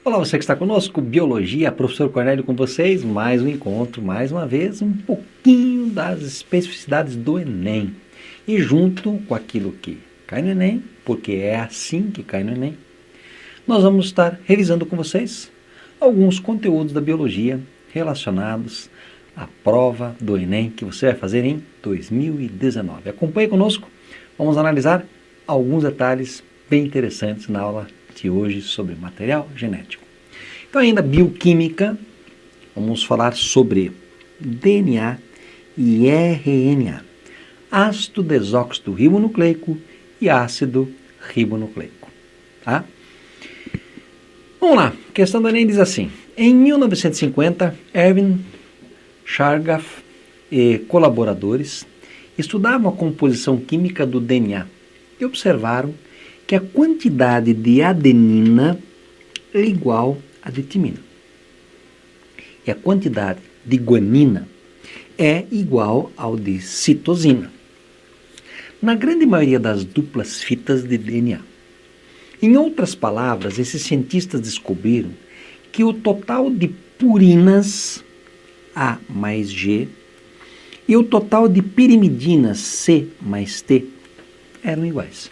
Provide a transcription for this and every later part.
Olá, você que está conosco, Biologia, professor Cornélio com vocês, mais um encontro, mais uma vez, um pouquinho das especificidades do Enem. E junto com aquilo que cai no Enem, porque é assim que cai no Enem, nós vamos estar revisando com vocês alguns conteúdos da Biologia relacionados à prova do Enem que você vai fazer em 2019. Acompanhe conosco, vamos analisar alguns detalhes bem interessantes na aula de hoje sobre material genético. Então, ainda bioquímica, vamos falar sobre DNA e RNA, ácido desóxido ribonucleico e ácido ribonucleico. Tá? Vamos lá, a questão do Enem diz assim: em 1950, Erwin Chargaff e colaboradores estudavam a composição química do DNA e observaram que a quantidade de adenina é igual à de timina. E a quantidade de guanina é igual ao de citosina. Na grande maioria das duplas fitas de DNA. Em outras palavras, esses cientistas descobriram que o total de purinas, A mais G, e o total de pirimidinas, C mais T, eram iguais.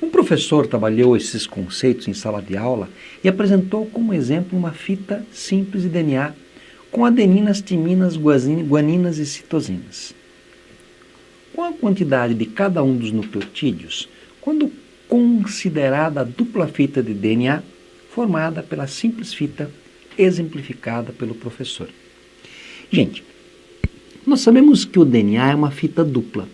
Um professor trabalhou esses conceitos em sala de aula e apresentou como exemplo uma fita simples de DNA com adeninas, timinas, guaninas e citosinas. Qual a quantidade de cada um dos nucleotídeos quando considerada a dupla fita de DNA formada pela simples fita exemplificada pelo professor? Gente, nós sabemos que o DNA é uma fita dupla.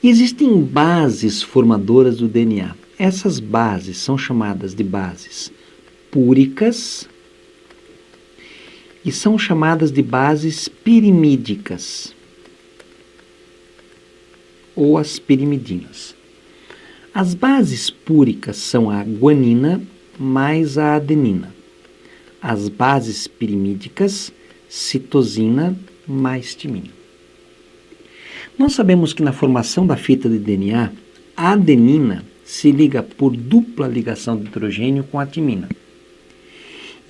Existem bases formadoras do DNA. Essas bases são chamadas de bases púricas e são chamadas de bases pirimídicas ou as pirimidinas. As bases púricas são a guanina mais a adenina. As bases pirimídicas, citosina mais timina. Nós sabemos que na formação da fita de DNA, a adenina se liga por dupla ligação de hidrogênio com a timina.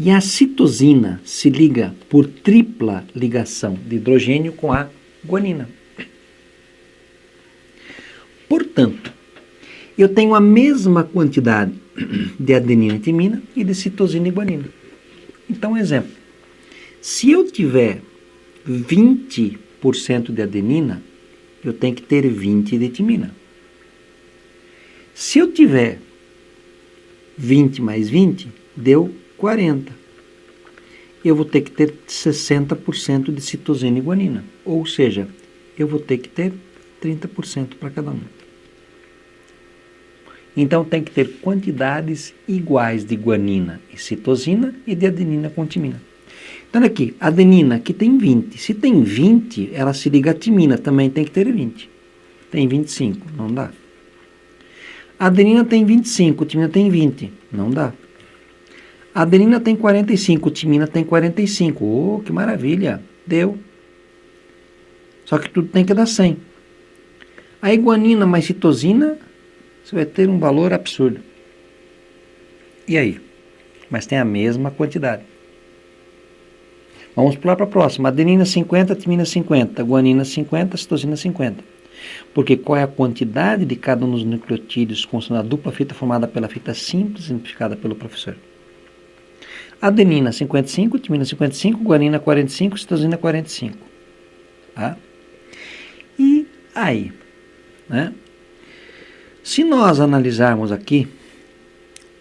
E a citosina se liga por tripla ligação de hidrogênio com a guanina. Portanto, eu tenho a mesma quantidade de adenina e timina e de citosina e guanina. Então, exemplo, se eu tiver 20% de adenina, eu tenho que ter 20 de timina. Se eu tiver 20 mais 20, deu 40. Eu vou ter que ter 60% de citosina e guanina. Ou seja, eu vou ter que ter 30% para cada um. Então, tem que ter quantidades iguais de guanina e citosina e de adenina com timina. Então, aqui, a adenina aqui tem 20. Se tem 20, ela se liga à timina, também tem que ter 20. Tem 25, não dá. A adenina tem 25, timina tem 20, não dá. A adenina tem 45, timina tem 45. Oh, que maravilha! Deu. Só que tudo tem que dar 100. A guanina mais citosina, você vai ter um valor absurdo. E aí? Mas tem a mesma quantidade. Vamos pular para a próxima. Adenina 50, timina 50, guanina 50, citosina 50. Porque qual é a quantidade de cada um dos nucleotídeos considerando a dupla fita formada pela fita simples, simplificada pelo professor? Adenina 55, timina 55, guanina 45, citosina 45. Tá? E aí? Né? Se nós analisarmos aqui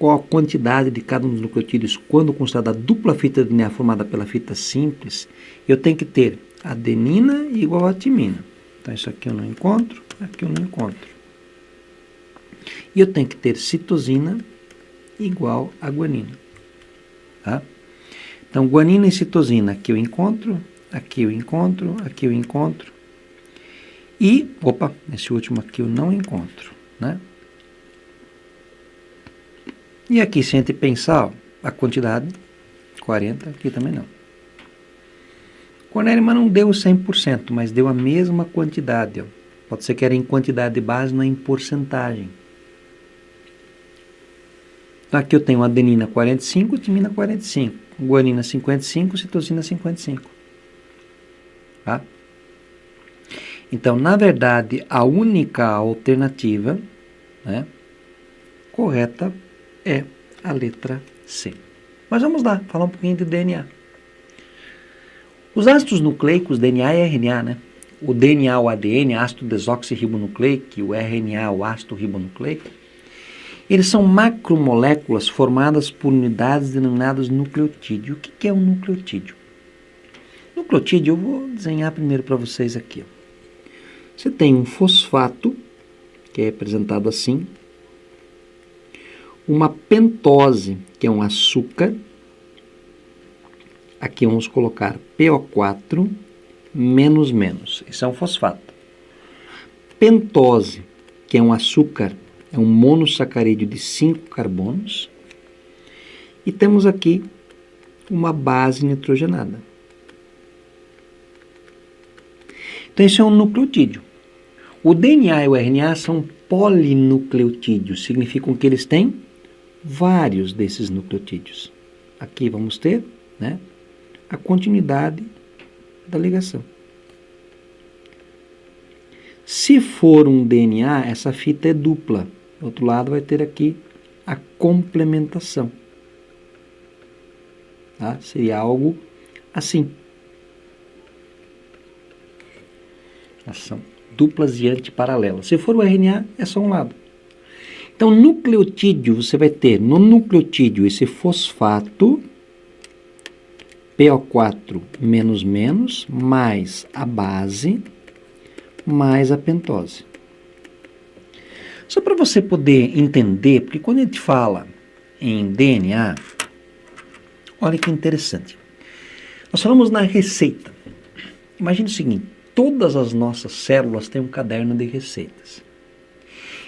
qual a quantidade de cada um dos nucleotídeos quando considerada a dupla fita de DNA formada pela fita simples, eu tenho que ter adenina igual a timina. Então, isso aqui eu não encontro, aqui eu não encontro. E eu tenho que ter citosina igual a guanina. Tá? Então, guanina e citosina, aqui eu encontro, aqui eu encontro, aqui eu encontro. E, esse último aqui eu não encontro, né? E aqui, se a gente pensar, a quantidade, 40, aqui também não. Cornélio, mas não deu 100%, mas deu a mesma quantidade. Ó. Pode ser que era em quantidade de base, não em porcentagem. Então aqui eu tenho adenina 45, timina 45, guanina 55, citosina 55. Tá? Então, na verdade, a única alternativa, né, correta é a letra C. Mas vamos lá, falar um pouquinho de DNA. Os ácidos nucleicos, DNA e RNA, né? O DNA, o ADN, ácido desoxirribonucleico, o RNA, o ácido ribonucleico, eles são macromoléculas formadas por unidades denominadas nucleotídeo. O que é um nucleotídeo? Nucleotídeo, eu vou desenhar primeiro para vocês aqui. Você tem um fosfato, que é representado assim, uma pentose, que é um açúcar. Aqui vamos colocar PO4 menos menos. Esse é um fosfato. Pentose, que é um açúcar, é um monossacarídeo de 5 carbonos. E temos aqui uma base nitrogenada. Então, esse é um nucleotídeo. O DNA e o RNA são polinucleotídeos, significam que eles têm vários desses nucleotídeos. Aqui vamos ter, né, a continuidade da ligação. Se for um DNA, essa fita é dupla. Do outro lado vai ter aqui a complementação. Tá? Seria algo assim. São duplas e antiparalelas. Se for o RNA, é só um lado. Então, nucleotídeo, você vai ter no nucleotídeo esse fosfato, PO4 menos menos, mais a base, mais a pentose. Só para você poder entender, porque quando a gente fala em DNA, olha que interessante. Nós falamos na receita. Imagine o seguinte, todas as nossas células têm um caderno de receitas.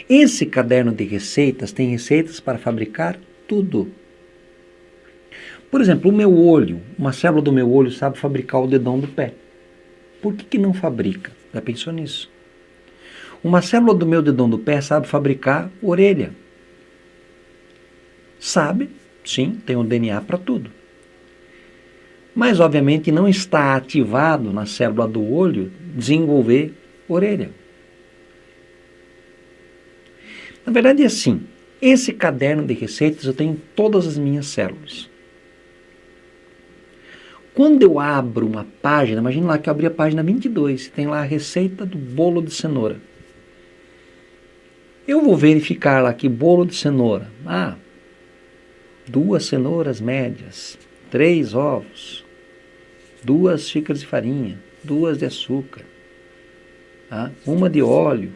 Esse caderno de receitas tem receitas para fabricar tudo. Por exemplo, o meu olho, uma célula do meu olho sabe fabricar o dedão do pé. Por que não fabrica? Já pensou nisso? Uma célula do meu dedão do pé sabe fabricar orelha. Sabe, sim, tem um DNA para tudo. Mas, obviamente, não está ativado na célula do olho desenvolver orelha. Na verdade, é assim. Esse caderno de receitas eu tenho em todas as minhas células. Quando eu abro uma página, imagine lá que eu abri a página 22, tem lá a receita do bolo de cenoura. Eu vou verificar lá que bolo de cenoura. 2 cenouras médias, 3 ovos, 2 xícaras de farinha, 2 de açúcar, 1 de óleo,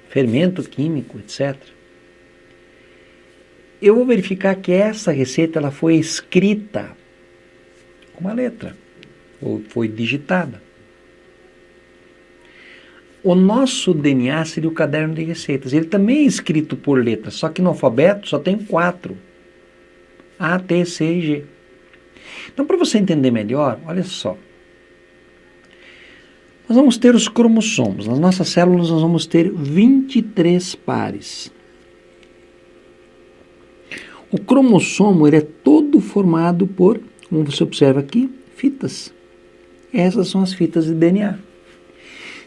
fermento químico, etc. Eu vou verificar que essa receita ela foi escrita com uma letra, ou foi digitada. O nosso DNA seria o caderno de receitas. Ele também é escrito por letras, só que no alfabeto só tem 4. A, T, C e G. Então, para você entender melhor, olha só. Nós vamos ter os cromossomos. Nas nossas células nós vamos ter 23 pares. O cromossomo ele é todo formado por, como você observa aqui, fitas. Essas são as fitas de DNA.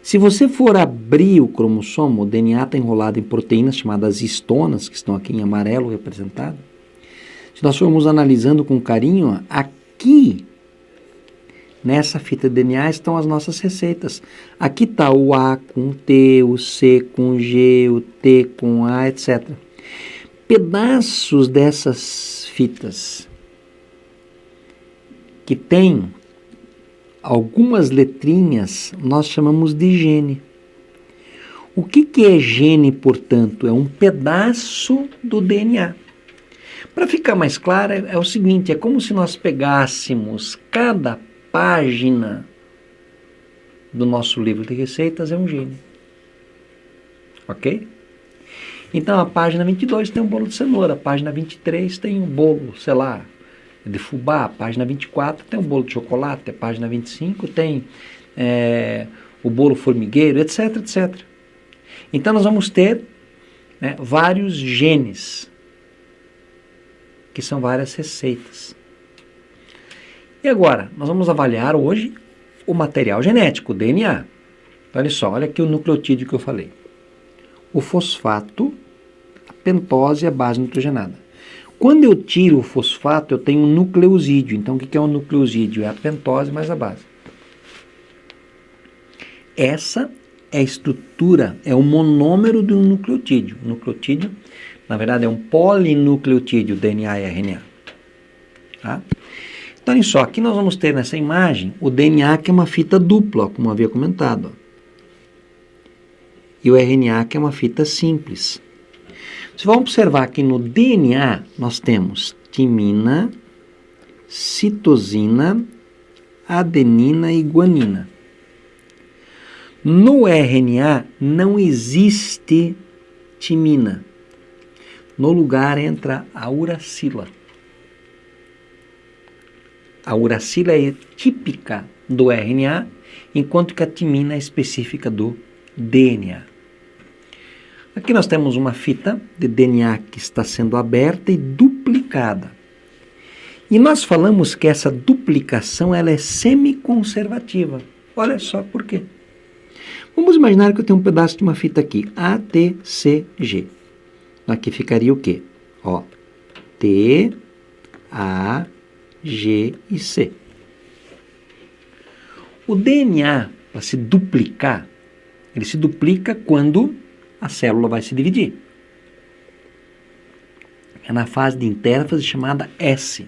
Se você for abrir o cromossomo, o DNA está enrolado em proteínas chamadas histonas, que estão aqui em amarelo representado. Se nós formos analisando com carinho, aqui, nessa fita de DNA, estão as nossas receitas. Aqui está o A com T, o C com G, o T com A, etc. Pedaços dessas fitas que tem algumas letrinhas, nós chamamos de gene. O que é gene, portanto? É um pedaço do DNA. Para ficar mais claro, é o seguinte, é como se nós pegássemos cada página do nosso livro de receitas é um gene. Ok? Então, a página 22 tem um bolo de cenoura, a página 23 tem um bolo, sei lá, de fubá, a página 24 tem um bolo de chocolate, a página 25 tem o bolo formigueiro, etc, etc. Então, nós vamos ter vários genes que são várias receitas. E agora, nós vamos avaliar hoje o material genético, o DNA. Olha só, olha aqui o nucleotídeo que eu falei. O fosfato, a pentose e a base nitrogenada. Quando eu tiro o fosfato, eu tenho um nucleosídeo. Então, o que é um nucleosídeo? É a pentose mais a base. Essa é a estrutura, é o monômero de um nucleotídeo. O nucleotídeo, na verdade, é um polinucleotídeo, DNA e RNA. Tá? Então, olha só, aqui nós vamos ter nessa imagem o DNA, que é uma fita dupla, como eu havia comentado. E o RNA, que é uma fita simples. Vocês vão observar que no DNA nós temos timina, citosina, adenina e guanina. No RNA não existe timina. No lugar entra a uracila. A uracila é típica do RNA, enquanto que a timina é específica do DNA. Aqui nós temos uma fita de DNA que está sendo aberta e duplicada. E nós falamos que essa duplicação ela é semiconservativa. Olha só por quê. Vamos imaginar que eu tenho um pedaço de uma fita aqui, A, T, C, G. Aqui ficaria o quê? Ó, T, A, G e C. O DNA, para se duplicar, ele se duplica quando a célula vai se dividir. É na fase de intérfase chamada S.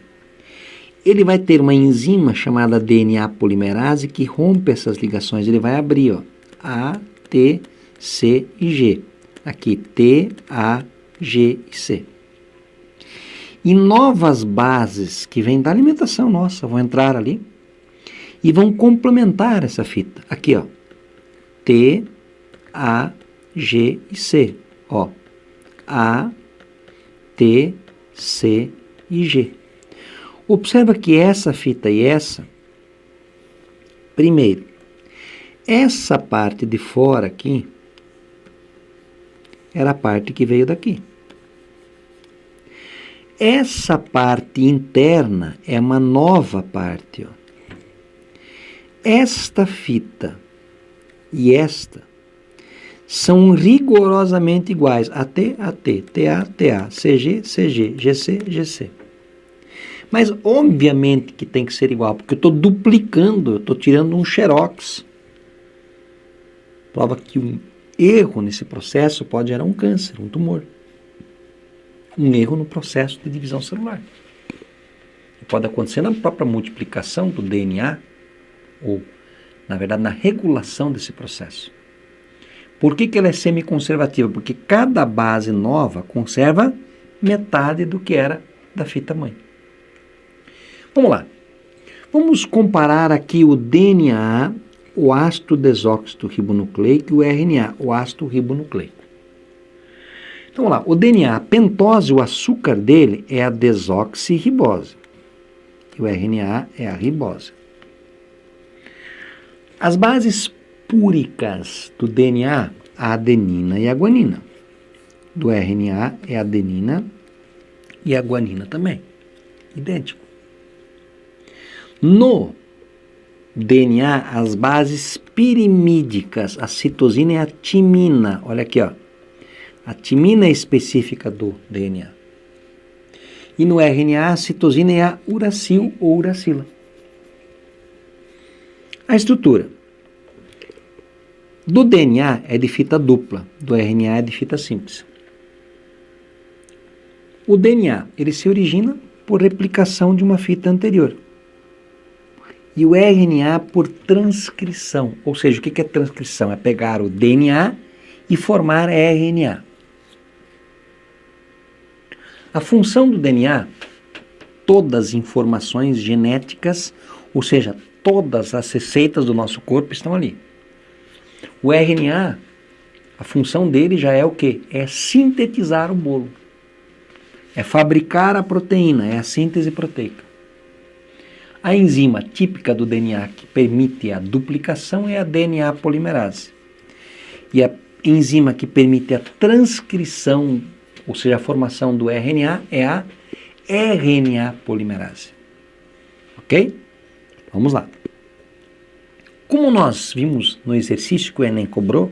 Ele vai ter uma enzima chamada DNA polimerase que rompe essas ligações. Ele vai abrir, ó, A, T, C e G. Aqui, T, A, G e C. E novas bases que vêm da alimentação nossa vão entrar ali e vão complementar essa fita. Aqui, ó, T, A, G e C. Ó, A, T, C e G. Observa que essa fita e essa, primeiro, essa parte de fora aqui era a parte que veio daqui. Essa parte interna é uma nova parte. Ó. Esta fita e esta são rigorosamente iguais. AT, AT, TA, TA, CG, CG, GC, GC. Mas, obviamente, que tem que ser igual, porque eu estou duplicando, eu estou tirando um xerox. Prova que um erro nesse processo pode gerar um câncer, um tumor. Um erro no processo de divisão celular. Pode acontecer na própria multiplicação do DNA, ou, na verdade, na regulação desse processo. Por que ela é semiconservativa? Porque cada base nova conserva metade do que era da fita mãe. Vamos lá. Vamos comparar aqui o DNA, o ácido desóxido ribonucleico, e o RNA, o ácido ribonucleico. Então, vamos lá. O DNA, a pentose, o açúcar dele é a desoxirribose. E o RNA é a ribose. As bases púricas do DNA, a adenina e a guanina. Do RNA é a adenina e a guanina também. Idêntico. No DNA, as bases pirimídicas, a citosina e a timina. Olha aqui, ó. A timina é específica do DNA. E no RNA, a citosina é a uracil ou uracila. A estrutura. Do DNA é de fita dupla, do RNA é de fita simples. O DNA, ele se origina por replicação de uma fita anterior. E o RNA por transcrição, ou seja, o que é transcrição? É pegar o DNA e formar RNA. A função do DNA, todas as informações genéticas, ou seja, todas as receitas do nosso corpo estão ali. O RNA, a função dele já é o quê? É sintetizar o bolo. É fabricar a proteína, é a síntese proteica. A enzima típica do DNA que permite a duplicação é a DNA polimerase. E a enzima que permite a transcrição, ou seja, a formação do RNA, é a RNA polimerase. Ok? Vamos lá. Como nós vimos no exercício que o Enem cobrou,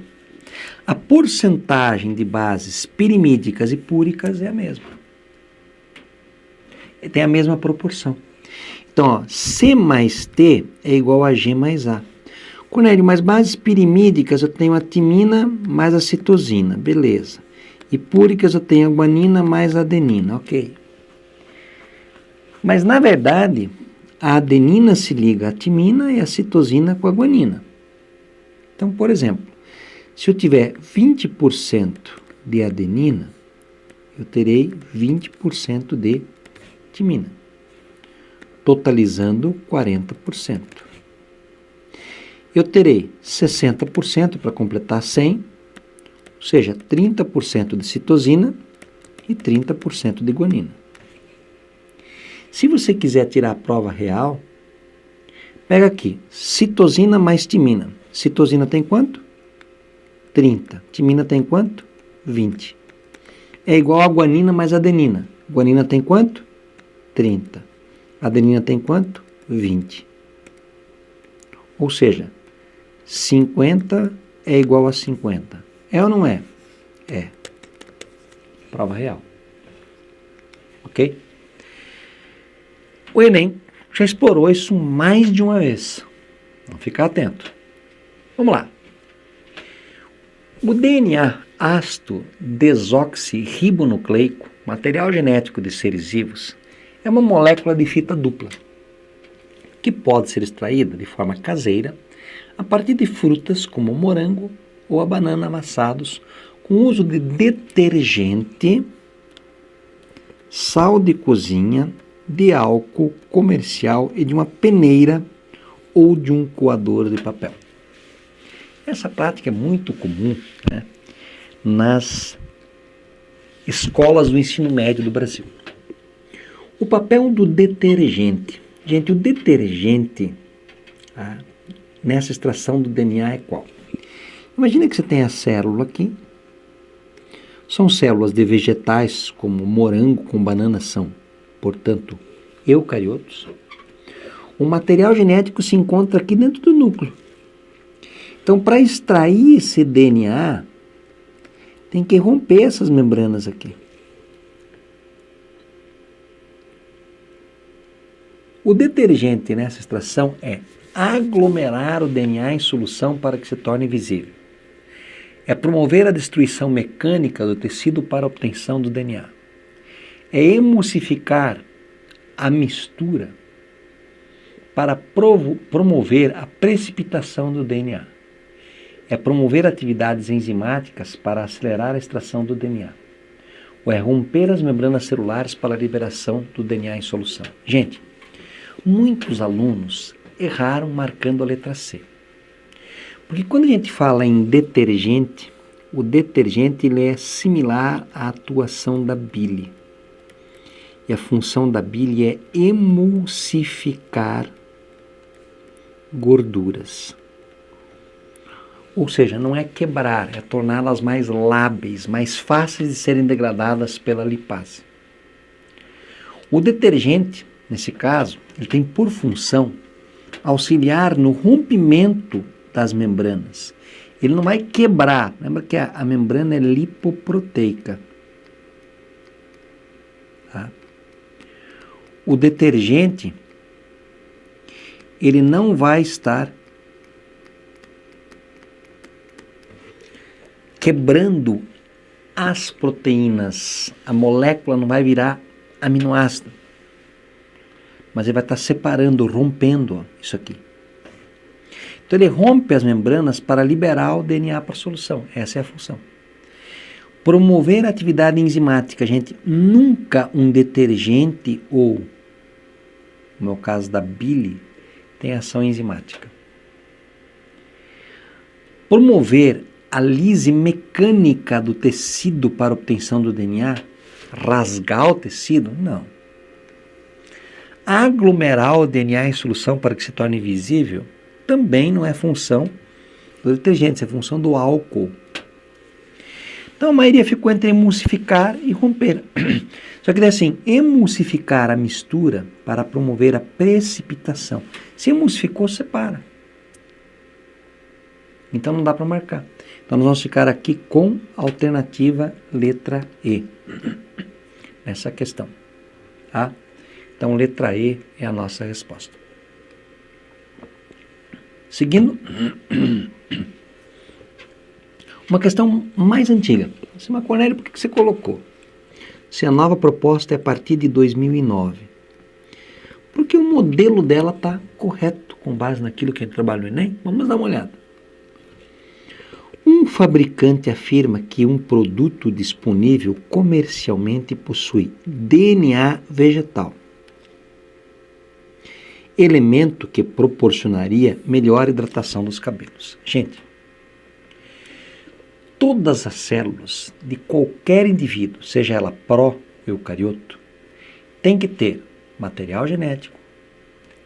a porcentagem de bases pirimídicas e púricas é a mesma. Tem a mesma proporção. Então, ó, C mais T é igual a G mais A. Cornélio, mas bases pirimídicas eu tenho a timina mais a citosina, beleza. E púricas eu tenho a guanina mais a adenina, ok. Mas, na verdade, a adenina se liga à timina e a citosina com a guanina. Então, por exemplo, se eu tiver 20% de adenina, eu terei 20% de timina, totalizando 40%. Eu terei 60% para completar 100, ou seja, 30% de citosina e 30% de guanina. Se você quiser tirar a prova real, pega aqui, citosina mais timina. Citosina tem quanto? 30. Timina tem quanto? 20. É igual a guanina mais adenina. Guanina tem quanto? 30. Adenina tem quanto? 20. Ou seja, 50 é igual a 50. É ou não é? É. Prova real. Ok? O Enem já explorou isso mais de uma vez. Vamos ficar atento. Vamos lá. O DNA ácido desoxirribonucleico, material genético de seres vivos, é uma molécula de fita dupla, que pode ser extraída de forma caseira a partir de frutas como o morango ou a banana amassados com o uso de detergente, sal de cozinha, de álcool comercial e de uma peneira ou de um coador de papel. Essa prática é muito comum, né, nas escolas do ensino médio do Brasil. O papel do detergente. Gente, o detergente nessa extração do DNA é qual? Imagina que você tem a célula aqui. São células de vegetais, como morango com banana são, portanto, eucariotos. O material genético se encontra aqui dentro do núcleo. Então, para extrair esse DNA, tem que romper essas membranas aqui. O detergente nessa extração é aglomerar o DNA em solução para que se torne visível. É promover a destruição mecânica do tecido para a obtenção do DNA. É emulsificar a mistura para promover a precipitação do DNA. É promover atividades enzimáticas para acelerar a extração do DNA. Ou é romper as membranas celulares para a liberação do DNA em solução. Gente, muitos alunos erraram marcando a letra C. Porque quando a gente fala em detergente, o detergente ele é similar à atuação da bile. E a função da bile é emulsificar gorduras. Ou seja, não é quebrar, é torná-las mais lábeis, mais fáceis de serem degradadas pela lipase. O detergente, nesse caso, ele tem por função auxiliar no rompimento das membranas. Ele não vai quebrar. Lembra que a membrana é lipoproteica. Tá? O detergente, ele não vai estar quebrando as proteínas. A molécula não vai virar aminoácido. Mas ele vai estar separando, rompendo isso aqui. Então ele rompe as membranas para liberar o DNA para a solução. Essa é a função. Promover a atividade enzimática. Gente, nunca um detergente ou, no meu caso da bile, tem ação enzimática. Promover a lise mecânica do tecido para obtenção do DNA, rasgar o tecido? Não. Aglomerar o DNA em solução para que se torne visível também não é função do detergente, é função do álcool. Então a maioria ficou entre emulsificar e romper. Só que daí assim, emulsificar a mistura para promover a precipitação. Se emulsificou, separa. Então não dá para marcar. Então nós vamos ficar aqui com a alternativa letra E. Nessa questão. Tá? Então letra E é a nossa resposta. Seguindo, uma questão mais antiga. Mas Cornélio, por que você colocou? Se a nova proposta é a partir de 2009. Porque o modelo dela está correto, com base naquilo que a gente trabalha no Enem? Vamos dar uma olhada. Um fabricante afirma que um produto disponível comercialmente possui DNA vegetal, elemento que proporcionaria melhor hidratação dos cabelos. Gente, todas as células de qualquer indivíduo, seja ela pró-eucarioto, tem que ter material genético,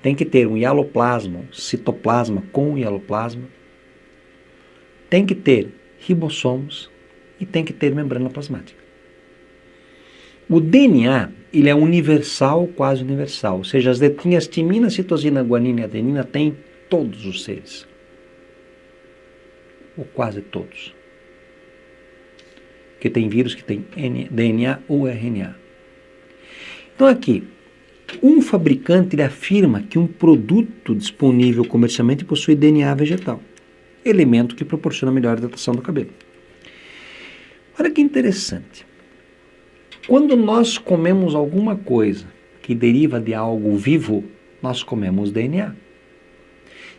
tem que ter um hialoplasma, um citoplasma com hialoplasma, tem que ter ribossomos e tem que ter membrana plasmática. O DNA, ele é universal, quase universal, ou seja, as letrinhas timina, citosina, guanina e adenina tem todos os seres, ou quase todos. Porque tem vírus que tem DNA ou RNA. Então aqui, um fabricante ele afirma que um produto disponível comercialmente possui DNA vegetal, elemento que proporciona melhor hidratação do cabelo. Olha que interessante. Quando nós comemos alguma coisa que deriva de algo vivo, nós comemos DNA.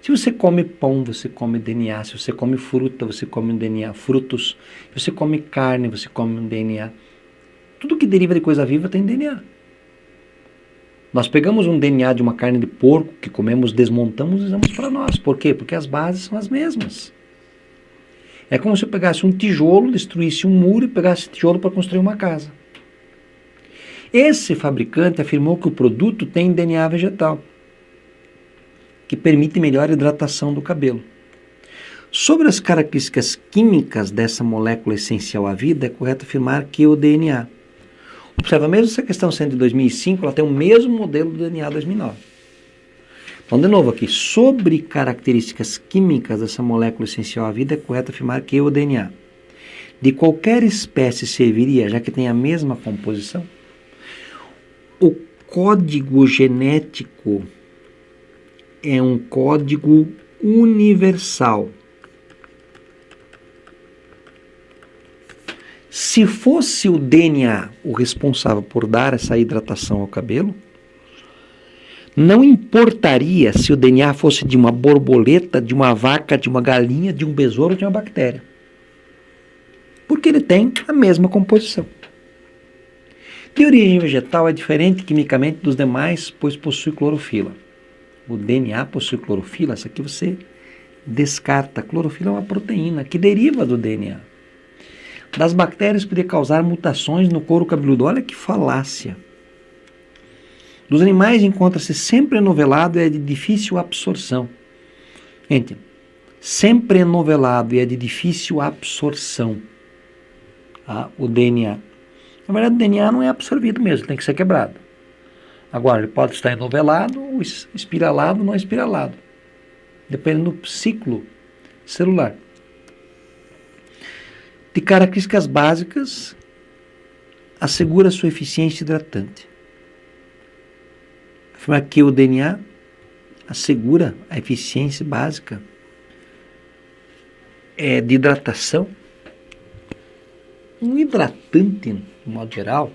Se você come pão, você come DNA. Se você come fruta, você come um DNA. Frutos. Se você come carne, você come um DNA. Tudo que deriva de coisa viva tem DNA. Nós pegamos um DNA de uma carne de porco que comemos, desmontamos e usamos para nós. Por quê? Porque as bases são as mesmas. É como se eu pegasse um tijolo, destruísse um muro e pegasse esse tijolo para construir uma casa. Esse fabricante afirmou que o produto tem DNA vegetal, que permite melhor hidratação do cabelo. Sobre as características químicas dessa molécula essencial à vida, é correto afirmar que o DNA. Observa, mesmo essa questão sendo de 2005, ela tem o mesmo modelo do DNA 2009. Então, de novo aqui, sobre características químicas dessa molécula essencial à vida, é correto afirmar que o DNA de qualquer espécie serviria, já que tem a mesma composição. O código genético é um código universal. Se fosse o DNA o responsável por dar essa hidratação ao cabelo, não importaria se o DNA fosse de uma borboleta, de uma vaca, de uma galinha, de um besouro ou de uma bactéria. Porque ele tem a mesma composição. De origem vegetal é diferente quimicamente dos demais, pois possui clorofila. O DNA possui clorofila, essa aqui você descarta. A clorofila é uma proteína que deriva do DNA. Das bactérias poderia causar mutações no couro cabeludo. Olha que falácia. Dos animais encontra-se sempre enovelado e é de difícil absorção. Gente, sempre enovelado e é de difícil absorção. O DNA. Na verdade, o DNA não é absorvido mesmo, tem que ser quebrado. Agora, ele pode estar enovelado ou espiralado ou não espiralado, dependendo do ciclo celular. De características básicas, assegura sua eficiência hidratante. Afirma que o DNA assegura a eficiência básica de hidratação. Um hidratante, de modo geral,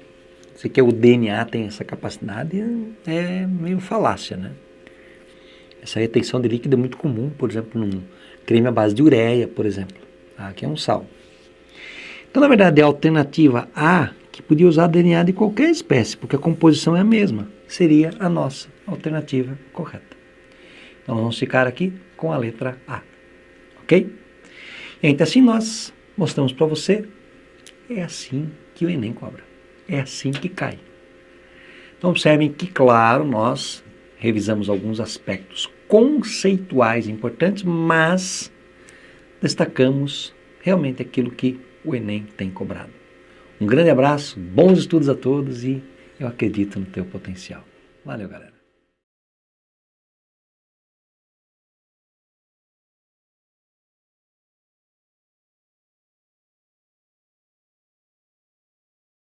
se que o DNA tem essa capacidade, é meio falácia, né? Essa retenção de líquido é muito comum, por exemplo, num creme à base de ureia, por exemplo. Aqui é um sal. Então, na verdade, a alternativa A, que podia usar DNA de qualquer espécie, porque a composição é a mesma, seria a nossa alternativa correta. Então, vamos ficar aqui com a letra A. Ok? Então, assim nós mostramos para você, é assim que o Enem cobra. É assim que cai. Então, observem que, claro, nós revisamos alguns aspectos conceituais importantes, mas destacamos realmente aquilo que o Enem tem cobrado. Um grande abraço, bons estudos a todos e Eu acredito no teu potencial. Valeu, galera.